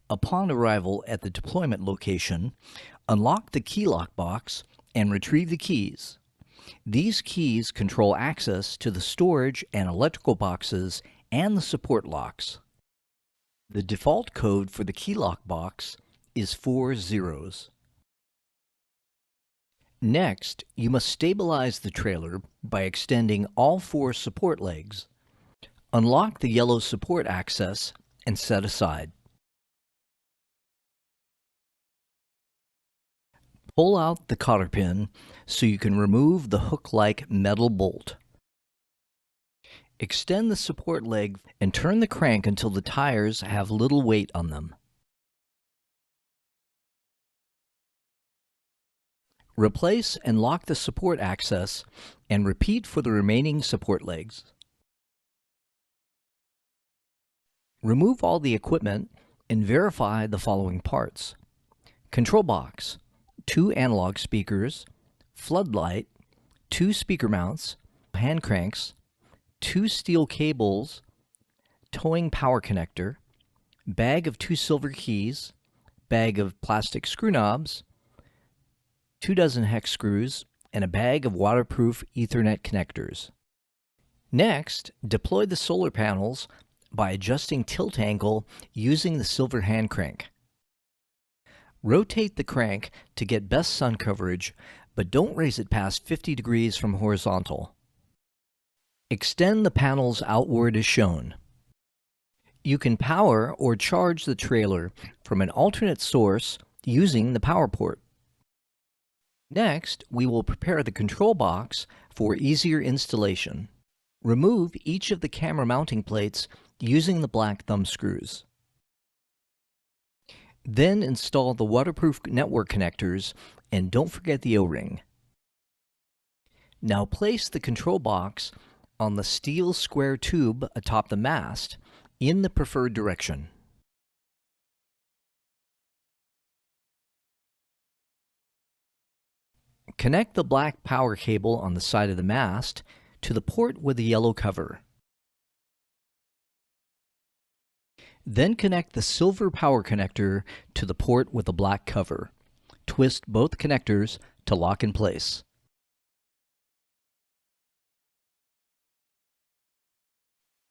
Upon arrival at the deployment location, unlock the key lock box and retrieve the keys. These keys control access to the storage and electrical boxes and the support locks. The default code for the key lock box is 4 zeros. Next, you must stabilize the trailer by extending all 4 support legs. Unlock the yellow support access and set aside. Pull out the cotter pin so you can remove the hook-like metal bolt. Extend the support leg and turn the crank until the tires have little weight on them. Replace and lock the support access and repeat for the remaining support legs. Remove all the equipment and verify the following parts: control box, 2 analog speakers, floodlight, 2 speaker mounts, hand cranks, 2 steel cables, towing power connector, bag of 2 silver keys, bag of plastic screw knobs, 2 dozen hex screws, and a bag of waterproof Ethernet connectors. Next, deploy the solar panels by adjusting tilt angle using the silver hand crank. Rotate the crank to get best sun coverage, but don't raise it past 50 degrees from horizontal. Extend the panels outward as shown. You can power or charge the trailer from an alternate source using the power port. Next, we will prepare the control box for easier installation. Remove each of the camera mounting plates using the black thumb screws. Then install the waterproof network connectors and don't forget the O-ring. Now place the control box on the steel square tube atop the mast in the preferred direction. Connect the black power cable on the side of the mast to the port with the yellow cover. Then connect the silver power connector to the port with the black cover. Twist both connectors to lock in place.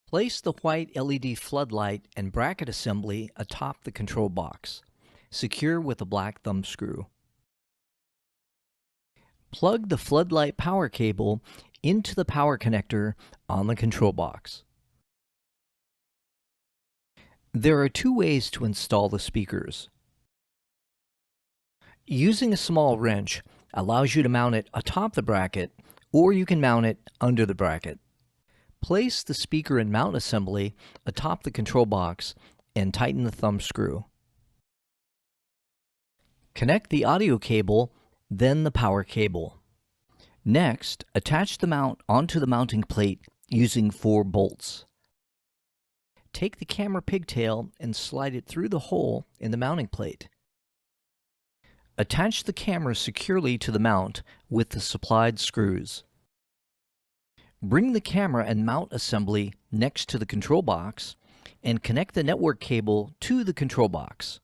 Place the white LED floodlight and bracket assembly atop the control box. Secure with a black thumb screw. Plug the floodlight power cable into the power connector on the control box. There are 2 ways to install the speakers. Using a small wrench allows you to mount it atop the bracket, or you can mount it under the bracket. Place the speaker and mount assembly atop the control box and tighten the thumb screw. Connect the audio cable, then the power cable. Next, attach the mount onto the mounting plate using 4 bolts. Take the camera pigtail and slide it through the hole in the mounting plate. Attach the camera securely to the mount with the supplied screws. Bring the camera and mount assembly next to the control box and connect the network cable to the control box.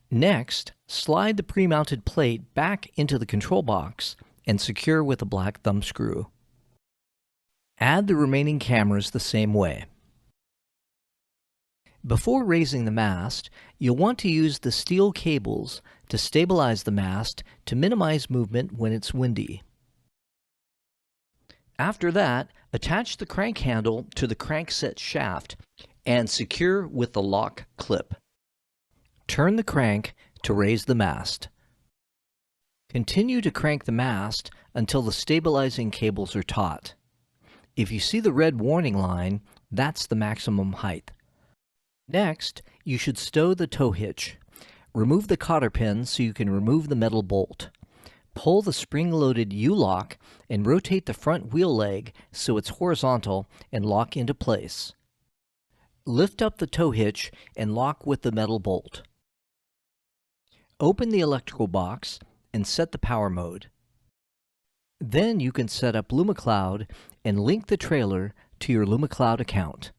Next, slide the pre-mounted plate back into the control box and secure with a black thumb screw. Add the remaining cameras the same way. Before raising the mast, you'll want to use the steel cables to stabilize the mast to minimize movement when it's windy. After that, attach the crank handle to the crankset shaft and secure with the lock clip. Turn the crank to raise the mast. Continue to crank the mast until the stabilizing cables are taut. If you see the red warning line, that's the maximum height. Next, you should stow the tow hitch. Remove the cotter pin so you can remove the metal bolt. Pull the spring-loaded U-lock and rotate the front wheel leg so it's horizontal and lock into place. Lift up the tow hitch and lock with the metal bolt. Open the electrical box and set the power mode. Then you can set up LumiCloud and link the trailer to your LumiCloud account.